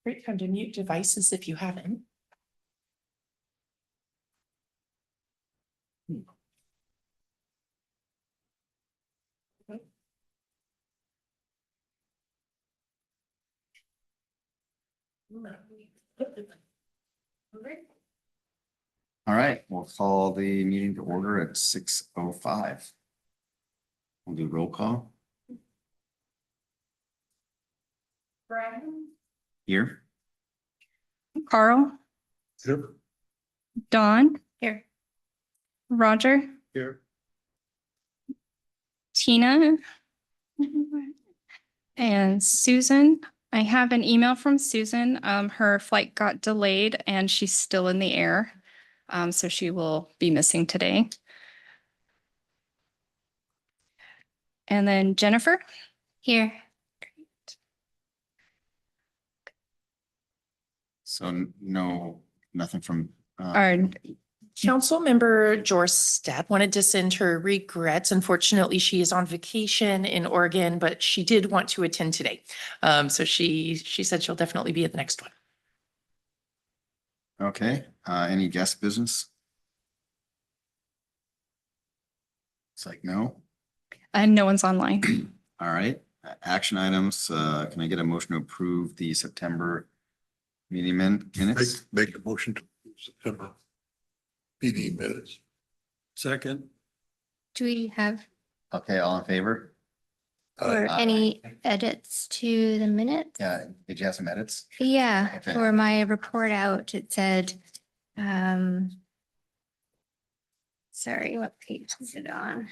Great time to mute devices if you haven't. All right, we'll call the meeting to order at 6:05. We'll do roll call Brian. here. Carl, Here. Dawn, Here. Roger, Here. Tina, and Susan. I have an email from Susan. Her flight got delayed and she's still in the air. So she will be missing today. And then Jennifer here. So no, nothing from. Our Councilmember Jorstad wanted to send her regrets. Unfortunately, she is on vacation in Oregon, but she did want to attend today. So she said she'll definitely be at the next one. Okay, any guest business? It's like, no. and no one's online. All right, action items. Can I get a motion to approve the September meeting minutes? Make a motion to September meeting minutes. Second. Do we have Okay, all in favor? or Aye. any edits to the minutes? Yeah, did you have some edits? Yeah, Okay. for my report out, it said, sorry, what page is it on?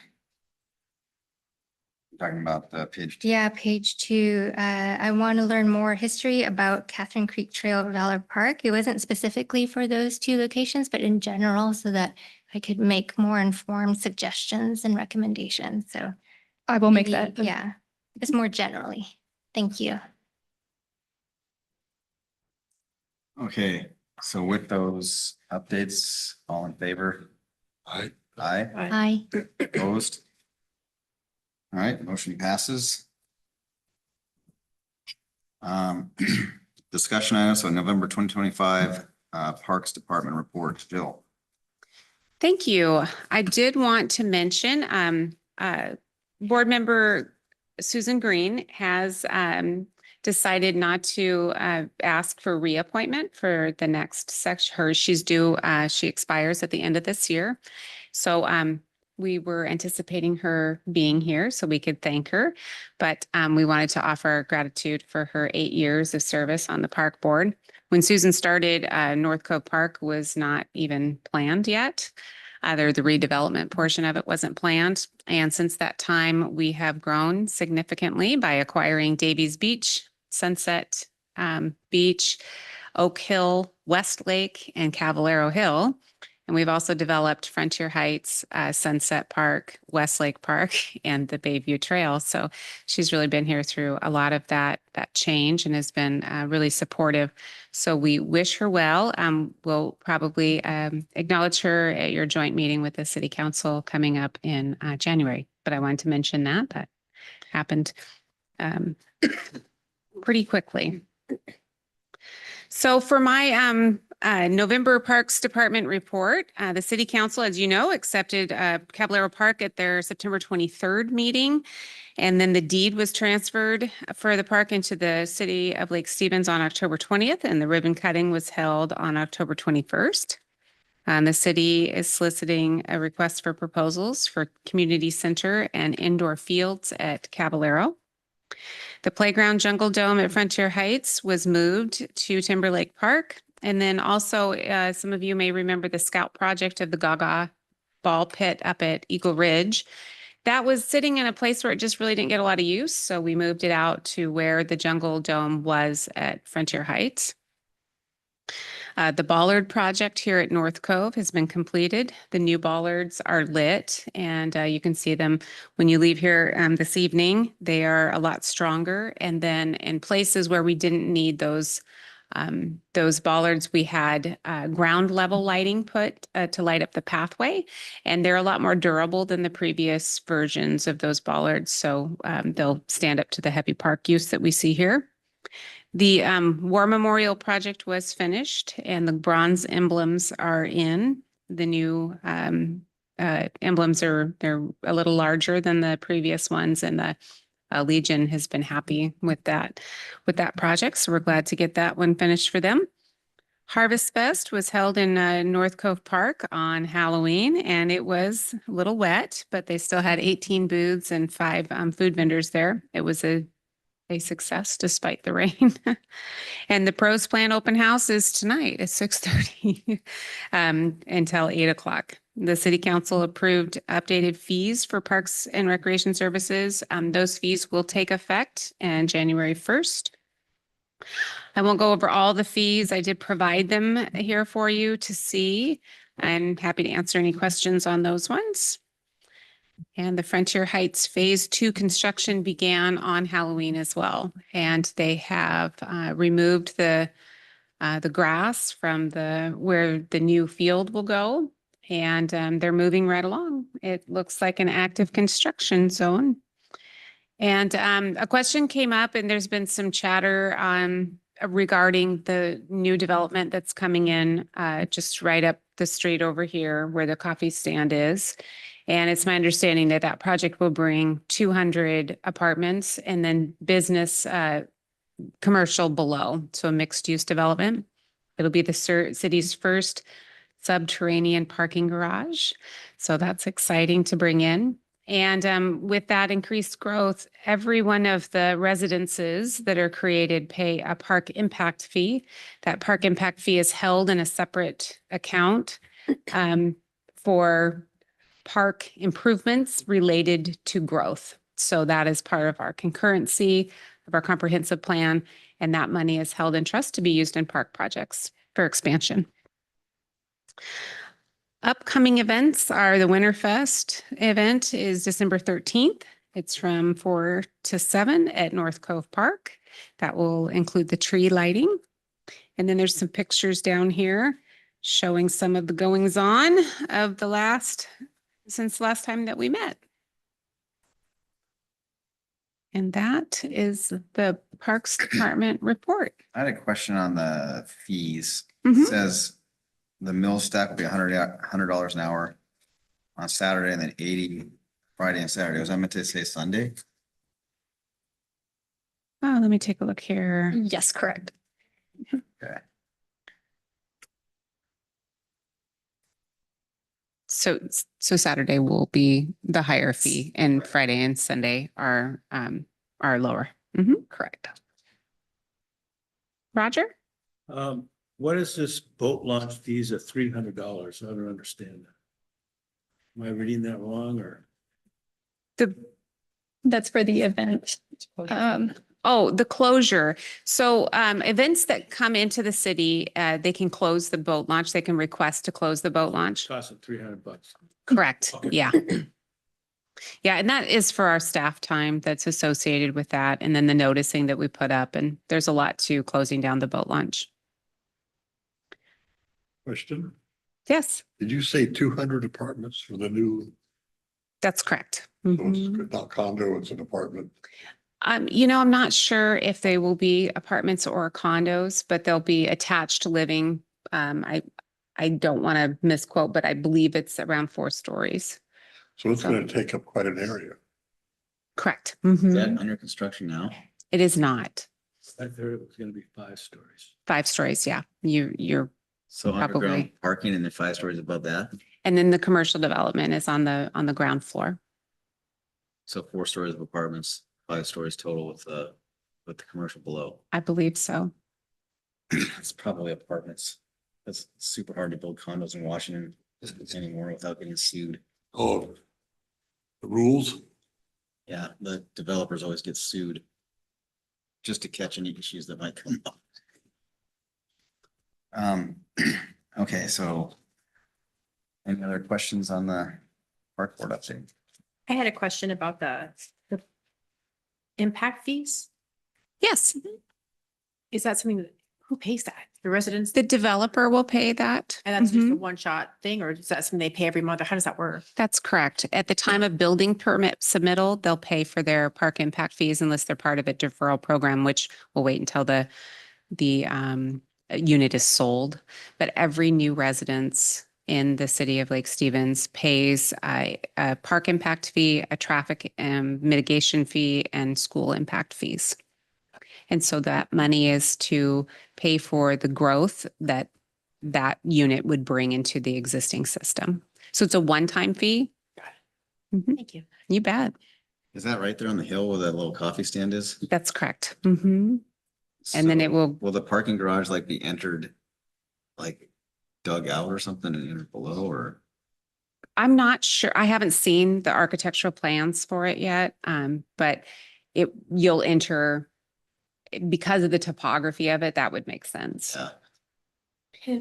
Talking about the page. Yeah, page 2. I want to learn more history about Catherine Creek Trail Valor Park. It wasn't specifically for those 2 locations, but in general, so that I could make more informed suggestions and recommendations. So I will make maybe, that. yeah, just more generally. Thank you. Okay, so with those updates, all in favor? Aye. Aye, Hi. opposed? All right, motion passes. Discussion items, so November 2025 Parks Department report, Jill. Thank you. I did want to mention, board member Susan Green has decided not to ask for reappointment for the next section. She's due, she expires at the end of this year. So we were anticipating her being here so we could thank her, but we wanted to offer gratitude for her 8 years of service on the park board. When Susan started, North Cove Park was not even planned yet. The redevelopment portion of it wasn't planned. And since that time, we have grown significantly by acquiring Davies Beach, Sunset Beach, Oak Hill, Westlake, and Caballero Hill. And we've also developed Frontier Heights, Sunset Park, Westlake Park, and the Bayview Trail. So she's really been here through a lot of that change and has been really supportive. So we wish her well. We'll probably acknowledge her at your joint meeting with the City Council coming up in January. But I wanted to mention that happened pretty quickly. So for my November Parks Department report, the City Council, as you know, accepted Caballero Park at their September 23rd meeting. And then the deed was transferred for the park into the City of Lake Stevens on October 20th, and the ribbon cutting was held on October 21st. The city is soliciting a request for proposals for community center and indoor fields at Caballero. The playground Jungle Dome at Frontier Heights was moved to Timberlake Park. And then also, some of you may remember the Scout project of the Gaga ball pit up at Eagle Ridge. That was sitting in a place where it just really didn't get a lot of use. So we moved it out to where the Jungle Dome was at Frontier Heights. The bollard project here at North Cove has been completed. The new bollards are lit and you can see them when you leave here this evening. They are a lot stronger. And then in places where we didn't need those bollards, we had ground level lighting put to light up the pathway, and they're a lot more durable than the previous versions of those bollards. So they'll stand up to the heavy park use that we see here. The War Memorial project was finished and the bronze emblems are in. The new emblems they're a little larger than the previous ones, and the Legion has been happy with that project. So we're glad to get that one finished for them. Harvest Fest was held in North Cove Park on Halloween, and it was a little wet, but they still had 18 booths and 5 food vendors there. It was a success despite the rain. And the Pros Plan Open House is tonight at 6:30 until 8 o'clock. The City Council approved updated fees for Parks and Recreation Services. Those fees will take effect on January 1st. I won't go over all the fees. I did provide them here for you to see. I'm happy to answer any questions on those ones. And the Frontier Heights Phase 2 construction began on Halloween as well. And they have removed the grass from where the new field will go. And they're moving right along. It looks like an active construction zone. And a question came up, and there's been some chatter regarding the new development that's coming in just right up the street over here where the coffee stand is. And it's my understanding that that project will bring 200 apartments and then business commercial below. So a mixed use development. It'll be the city's first subterranean parking garage. So that's exciting to bring in. And with that increased growth, every one of the residences that are created pay a park impact fee. That park impact fee is held in a separate account for park improvements related to growth. So that is part of our concurrency of our comprehensive plan. And that money is held in trust to be used in park projects for expansion. Upcoming events are the Winterfest event is December 13th. It's from 4 to 7 at North Cove Park. That will include the tree lighting. And then there's some pictures down here showing some of the goings on of since the last time that we met. And that is the Parks Department report. I had a question on the fees. Mhm. It says the mill stack will be $100 an hour on Saturday and then 80 Friday and Saturday. Was I meant to say Sunday? Oh, let me take a look here. Yes, correct. Okay. So Saturday will be the higher fee and Friday and Sunday are lower. Mhm. Correct. Roger? What is this boat launch fees of $300? I don't understand that. Am I reading that wrong or? That's for the event. The closure. So events that come into the city, they can close the boat launch. They can request to close the boat launch. Cost of $300. Correct. Okay. Yeah. Yeah, and that is for our staff time that's associated with that. And then the noticing that we put up, and there's a lot to closing down the boat launch. Question, Yes, did you say 200 apartments for the new, that's correct. so Mhm. it's not condo, it's an apartment? I'm not sure if they will be apartments or condos, but they'll be attached living. I don't want to misquote, but I believe it's around 4 stories. So it's going to take up quite an area. Correct. Is Mhm. that under construction now? It is not I heard it was going to be 5 stories. 5 stories. Yeah, you're, So Probably. underground parking and then 5 stories above that? and then the commercial development is on the ground floor. So 4 stories of apartments, 5 stories total with the commercial below. I believe so. It's probably apartments. It's super hard to build condos in Washington anymore without getting sued. Oh, the rules? Yeah, the developers always get sued just to catch any issues that might come up. Okay, so any other questions on the park board update? I had a question about the impact fees. Yes. Is that something that Who pays that? The residents? The developer will pay that. And that's just a Mhm. one-shot thing, or is that something they pay every month, or how does that work? That's correct. At the time of building permit submittal, they'll pay for their park impact fees unless they're part of a deferral program, which will wait until the unit is sold. But every new residence in the city of Lake Stevens pays a park impact fee, a traffic mitigation fee, and school impact fees. And so that money is to pay for the growth that that unit would bring into the existing system. So it's a one-time fee. Mhm. Thank you. You bet. Is that right there on the hill where that little coffee stand is? That's correct. And then it So will, Will the parking garage like be entered, like dug out or something and entered below or? I'm not sure. I haven't seen the architectural plans for it yet. But you'll enter because of the topography of it, that would make sense. Yeah.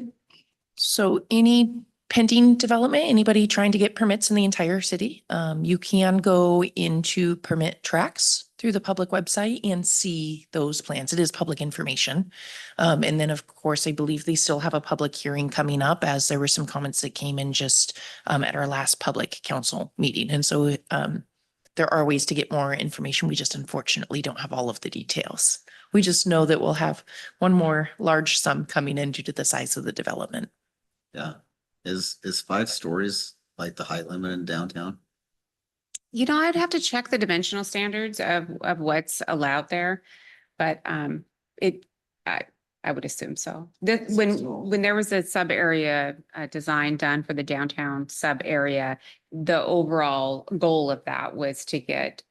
So any pending development, anybody trying to get permits in the entire city, you can go into permit tracks through the public website and see those plans. It is public information. And then, of course, I believe they still have a public hearing coming up, as there were some comments that came in just at our last public council meeting. And so there are ways to get more information. We just unfortunately don't have all of the details. We just know that we'll have one more large sum coming in due to the size of the development. Yeah. Is 5 stories like the height limit in downtown? You know, I'd have to check the dimensional standards of what's allowed there, but I would assume so. When there was a sub area design done for the downtown sub area, the overall goal of that was to get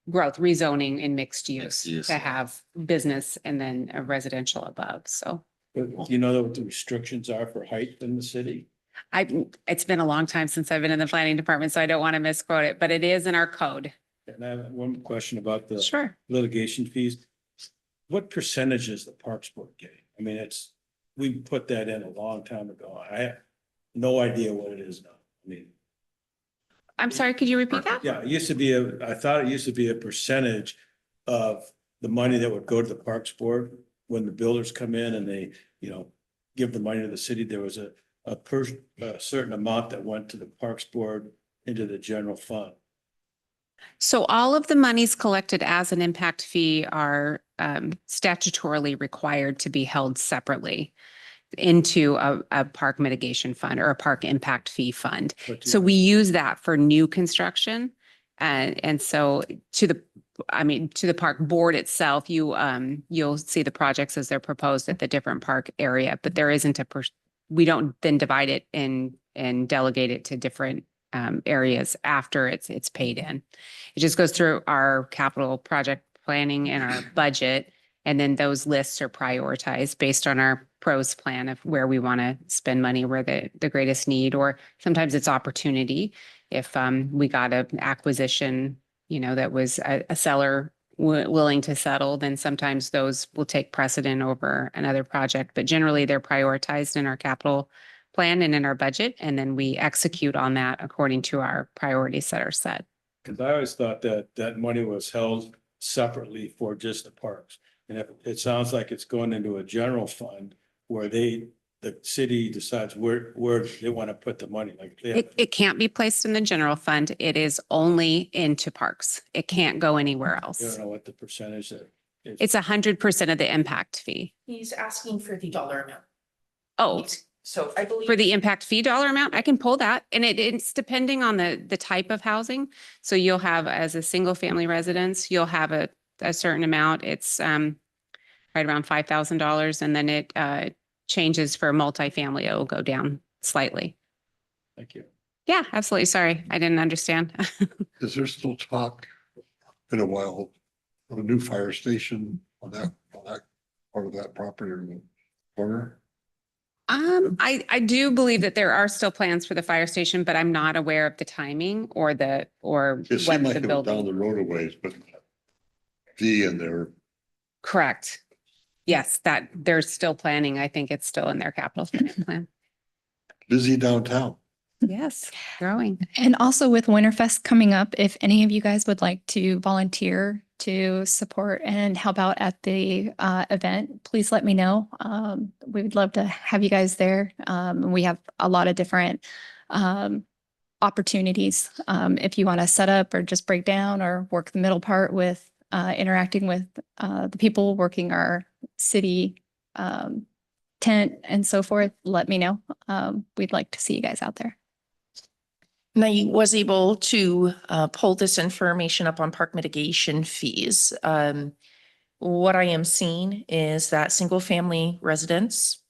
growth, rezoning and mixed Mixed use use, to yeah. have business and then a residential above. So But do you know what the restrictions are for height in the city? it's been a long time since I've been in the planning department, so I don't want to misquote it, but it is in our code. And I have one question about the Sure. litigation fees. What percentage is the Parks Board getting? I mean, we put that in a long time ago. I have no idea what it is now. I mean, I'm sorry, could you repeat that? yeah, it used to be I thought it used to be a percentage of the money that would go to the Parks Board. When the builders come in and they, give the money to the city, there was a certain amount that went to the Parks Board into the general fund. So all of the monies collected as an impact fee are statutorily required to be held separately into a park mitigation fund or a park impact fee fund. But So we use that for new construction. And so to the park board itself, you'll see the projects as they're proposed at the different park area, but there isn't we don't then divide it and delegate it to different areas after it's paid in. It just goes through our capital project planning and our budget. And then those lists are prioritized based on our pros plan of where we want to spend money, where the greatest need, or sometimes it's opportunity. If we got an acquisition, that was a seller willing to settle, then sometimes those will take precedent over another project. But generally, they're prioritized in our capital plan and in our budget, and then we execute on that according to our priorities that are set. Because I always thought that money was held separately for just the parks. And if it sounds like it's going into a general fund where the city decides where they want to put the money, like. It can't be placed in the general fund. It is only into parks. It can't go anywhere I don't else. know what the percentage that is. It's 100% of the impact fee. He's asking for the dollar amount. Oh, So I believe. for the impact fee dollar amount, I can pull that. And it's depending on the type of housing. So you'll have, as a single family residence, you'll have a certain amount. It's right around $5,000. And then it changes for multifamily. It will go down slightly. Thank you. Yeah, absolutely. Sorry, I didn't understand. Is there still talk in a while of a new fire station on that part of that property or the corner? I do believe that there are still plans for the fire station, but I'm not aware of the timing or It what seemed like the it was down building. the road a ways, but V in there, Correct. Yes, that there's still planning. I think it's still in their capital spending plan. busy downtown. Yes, growing. And also with Winterfest coming up, if any of you guys would like to volunteer to support and help out at the event, please let me know. We would love to have you guys there. We have a lot of different opportunities. If you want to set up or just break down or work the middle part with interacting with the people working our city tent and so forth, let me know. We'd like to see you guys out there. And I was able to pull this information up on park mitigation fees. What I am seeing is that single-family residents,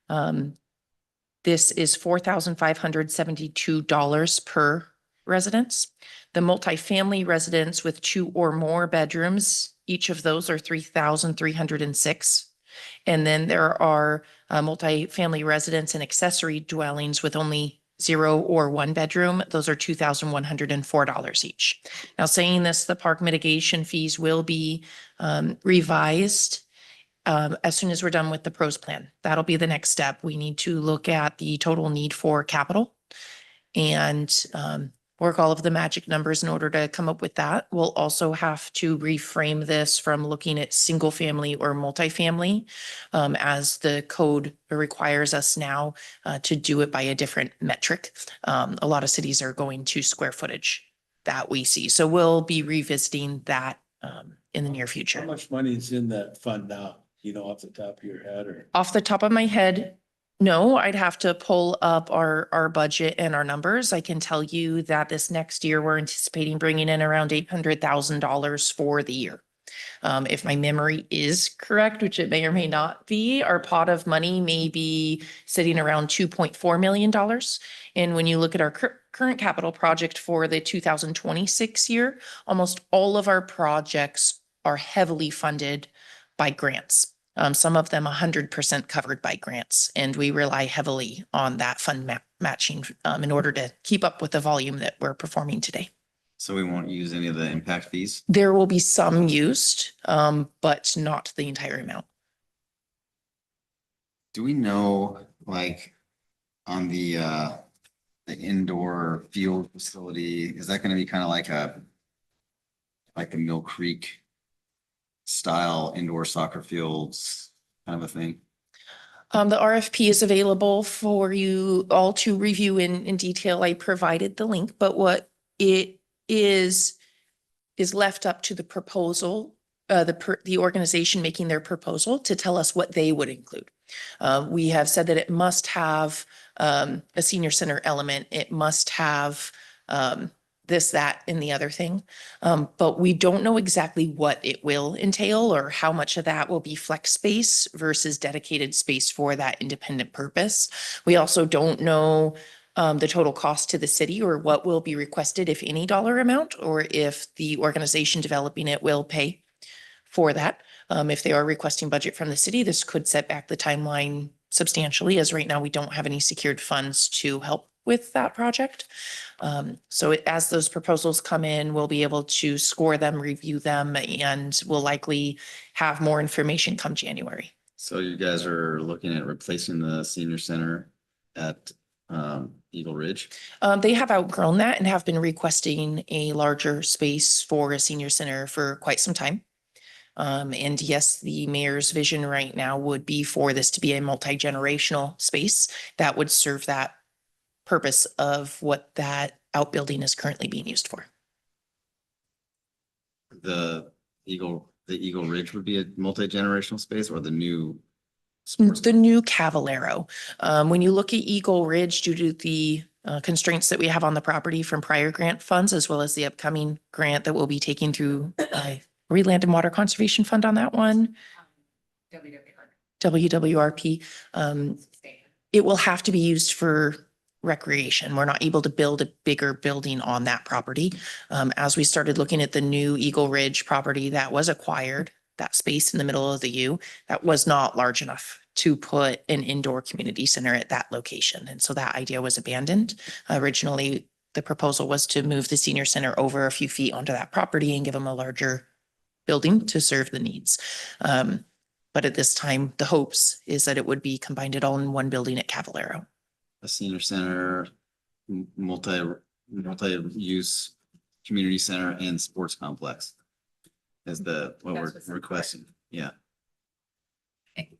this is $4,572 per residence. The multifamily residents with 2 or more bedrooms, each of those are $3,306. And then there are multifamily residents and accessory dwellings with only 0 or 1 bedroom. Those are $2,104 each. Now, saying this, the park mitigation fees will be revised as soon as we're done with the pros plan. That'll be the next step. We need to look at the total need for capital and work all of the magic numbers in order to come up with that. We'll also have to reframe this from looking at single family or multifamily as the code requires us now to do it by a different metric. A lot of cities are going to square footage that we see. So we'll be revisiting that in the near How future. much money is in that fund now? You know, off the top of your head, or? Off the top of my head, no, I'd have to pull up our budget and our numbers. I can tell you that this next year, we're anticipating bringing in around $800,000 for the year. If my memory is correct, which it may or may not be, our pot of money may be sitting around $2.4 million. And when you look at our current capital project for the 2026 year, almost all of our projects are heavily funded by grants. Some of them 100% covered by grants, and we rely heavily on that fund matching in order to keep up with the volume that we're performing today. So we won't use any of the impact fees? There will be some used, but not the entire amount. Do we know, like, on the indoor field facility, is that gonna be kind of like a Mill Creek style indoor soccer fields kind of a thing? The RFP is available for you all to review in detail. I provided the link, but what it is left up to the proposal, the organization making their proposal to tell us what they would include. We have said that it must have a senior center element. It must have this, that, and the other thing. But we don't know exactly what it will entail or how much of that will be flex space versus dedicated space for that independent purpose. We also don't know the total cost to the city or what will be requested, if any dollar amount, or if the organization developing it will pay for that. If they are requesting budget from the city, this could set back the timeline substantially, as right now we don't have any secured funds to help with that project. As those proposals come in, we'll be able to score them, review them, and we'll likely have more information come January. So you guys are looking at replacing the senior center at Eagle Ridge? They have outgrown that and have been requesting a larger space for a senior center for quite some time. And yes, the mayor's vision right now would be for this to be a multi-generational space that would serve that purpose of what that outbuilding is currently being used for. The Eagle Ridge would be a multi-generational space, or the new sports? The new Cavallero. When you look at Eagle Ridge, due to the constraints that we have on the property from prior grant funds, as well as the upcoming grant that we'll be taking through Land and Water Conservation Fund on that one, WWRP, it will have to be used for recreation. We're not able to build a bigger building on that property. As we started looking at the new Eagle Ridge property that was acquired, that space in the middle of the U, that was not large enough to put an indoor community center at that location. And so that idea was abandoned. Originally, the proposal was to move the senior center over a few feet onto that property and give them a larger building to serve the needs. But at this time, the hopes is that it would be combined all in one building at Cavallero. A senior center, multi-use community center and sports complex. is the, what we're That's what's requesting. Yeah.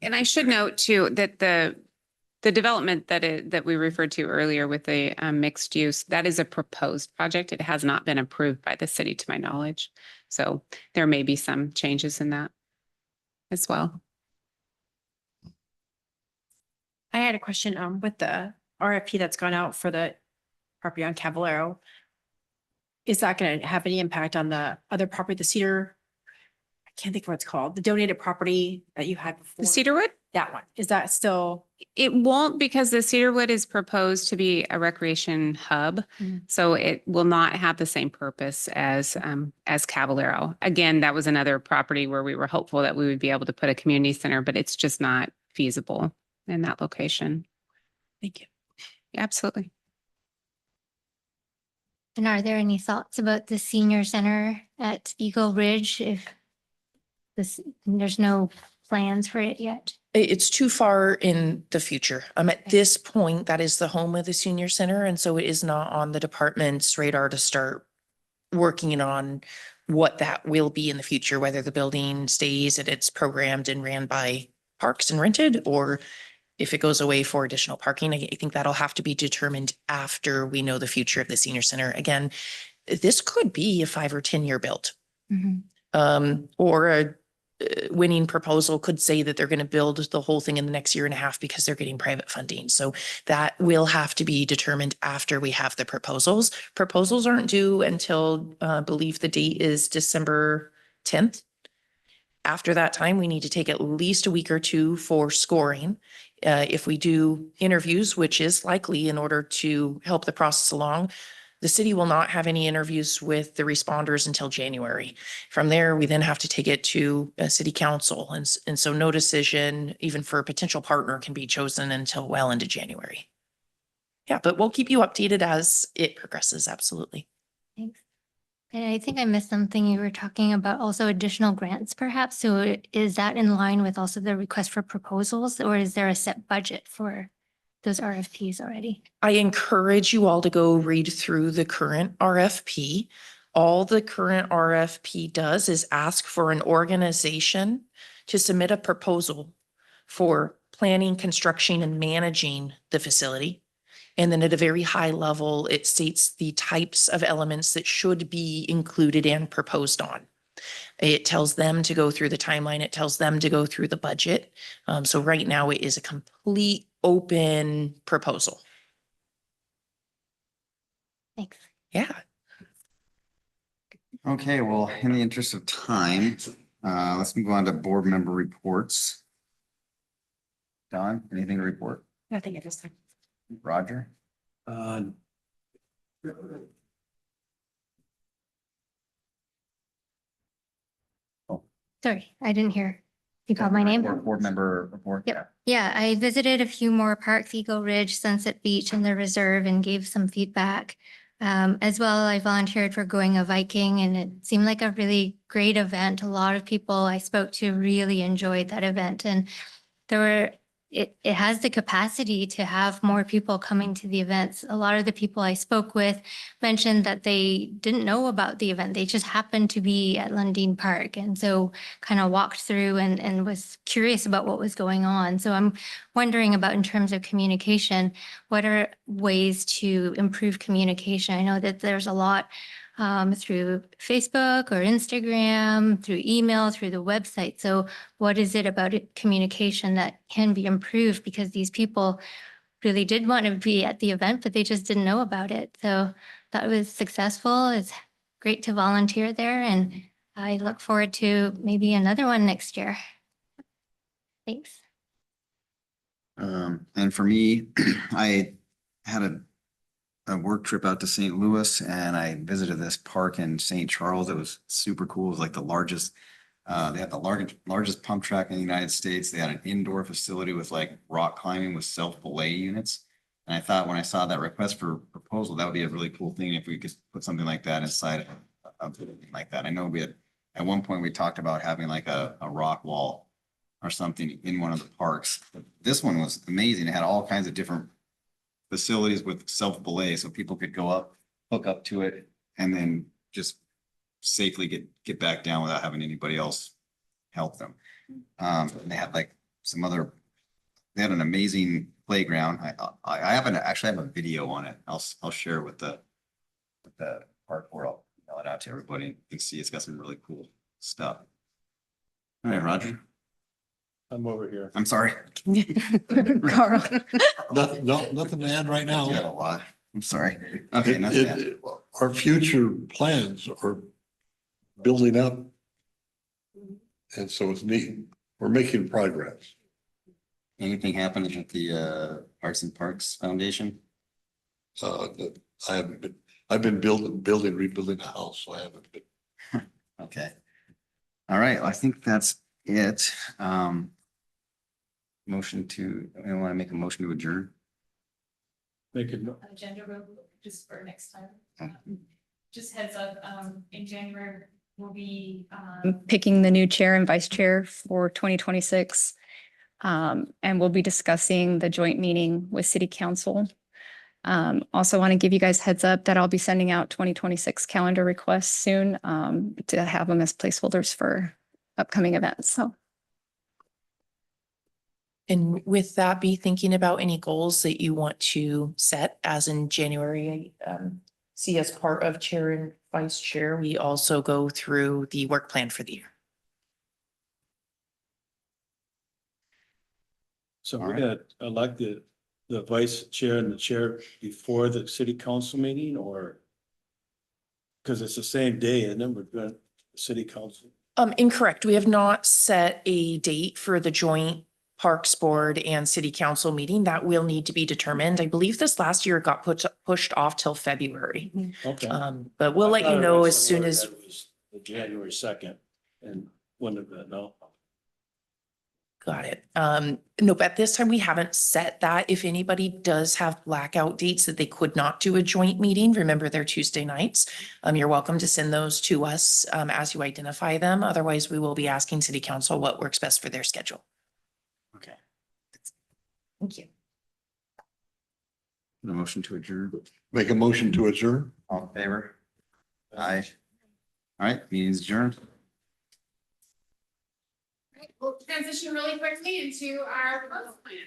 And I should note too, that the development that we referred to earlier with the mixed use, that is a proposed project. It has not been approved by the city to my knowledge. So there may be some changes in that as well. I had a question, with the RFP that's gone out for the property on Cavallaro. Is that going to have any impact on the other property, the Cedar? I can't think of what it's called, the donated property that you had before. The Cedarwood? That one, is that still? It won't, because the Cedarwood is proposed to be a recreation hub. Mhm. So it will not have the same purpose as Cavallaro. Again, that was another property where we were hopeful that we would be able to put a community center, but it's just not feasible in that location. Thank you. Absolutely. And are there any thoughts about the senior center at Eagle Ridge if there's no plans for it yet? It's too far in the future. At Okay. this point, that is the home of the senior center. And so it is not on the department's radar to start working on what that will be in the future, whether the building stays and it's programmed and ran by Parks and rented, or if it goes away for additional parking. I think that'll have to be determined after we know the future of the senior center. Again, this could be a 5 or 10-year build. Or a winning proposal could say that they're going to build the whole thing in the next year and a half because they're getting private funding. So that will have to be determined after we have the proposals. Proposals aren't due until, I believe the date is December 10th. After that time, we need to take at least a week or two for scoring. If we do interviews, which is likely in order to help the process along, the city will not have any interviews with the responders until January. From there, we then have to take it to city council. And so no decision, even for a potential partner, can be chosen until well into January. Yeah, but we'll keep you updated as it progresses. Absolutely. Thanks. And I think I missed something you were talking about, also additional grants perhaps. So is that in line with also the request for proposals, or is there a set budget for those RFPs already? I encourage you all to go read through the current RFP. All the current RFP does is ask for an organization to submit a proposal for planning, construction, and managing the facility. And then at a very high level, it states the types of elements that should be included and proposed on. It tells them to go through the timeline. It tells them to go through the budget. So right now it is a complete open proposal. Thanks. Yeah. Okay, well, in the interest of time, let's move on to board member reports. Don, anything to report? I think it is. Roger? Sorry, I didn't hear. You called my name? Board member report? Yep. Yeah, I visited a few more parks, Eagle Ridge, Sunset Beach, and the reserve, and gave some feedback. As well, I volunteered for Going a Viking, and it seemed like a really great event. A lot of people I spoke to really enjoyed that event, and it has the capacity to have more people coming to the events. A lot of the people I spoke with mentioned that they didn't know about the event. They just happened to be at Lundin Park, and so kind of walked through and was curious about what was going on. So I'm wondering about, in terms of communication, what are ways to improve communication? I know that there's a lot through Facebook or Instagram, through email, through the website. So what is it about communication that can be improved? Because these people really did want to be at the event, but they just didn't know about it. So that was successful. It's great to volunteer there, and I look forward to maybe another one next year. Thanks. And for me, I had a work trip out to St. Louis, and I visited this park in St. Charles. It was super cool. It was like the largest, they had the largest pump track in the United States. They had an indoor facility with like rock climbing with self-belay units. And I thought, when I saw that request for proposal, that would be a really cool thing if we could put something like that inside of something like that. I know we had, at one point we talked about having like a rock wall or something in one of the parks. But this one was amazing. It had all kinds of different facilities with self-belay, so people could go up, hook up to it, and then just safely get back down without having anybody else help them. And they had like some other, they had an amazing playground. I haven't actually have a video on it. I'll share with the park board. I'll mail it out to everybody. You can see it's got some really cool stuff. All right, Roger. I'm over here. I'm sorry. Carl. Nothing, nothing to add right now. You got a lot. I'm sorry. Okay, nothing bad. Our future plans are building up. And so it's neat. We're making progress. Anything happening at the Arts and Parks Foundation? I haven't been, I've been rebuilding the house, so I haven't been. Okay. All right, well, I think that's it. Motion to, I want to make a motion to adjourn. Make it, Agenda just for next time. Okay. Just heads up, in January, we'll be, Picking the new chair and vice chair for 2026. And we'll be discussing the joint meeting with city council. Also want to give you guys heads up that I'll be sending out 2026 calendar requests soon to have them as placeholders for upcoming events. So And with that, be thinking about any goals that you want to set as in January. See, as part of chair and vice chair, we also go through the work plan for the year. so All we're right. gonna elect the vice chair and the chair before the city council meeting, or? Because it's the same day, and then we're going, city council. Incorrect. We have not set a date for the joint Parks Board and City Council meeting. That will need to be determined. I believe this last year it got pushed off till February. Okay. But we'll I let thought you I know read as soon somewhere as. that it was the January 2nd, and wouldn't have been, no. Got it. Nope, at this time, we haven't set that. If anybody does have blackout dates that they could not do a joint meeting, remember they're Tuesday nights. You're welcome to send those to us as you identify them. Otherwise, we will be asking city council what works best for their schedule. Okay. Thank you. The motion to adjourn. Make a motion to adjourn. All in favor? Aye. All right, meeting's adjourned. We'll transition really quickly into our proposal plan.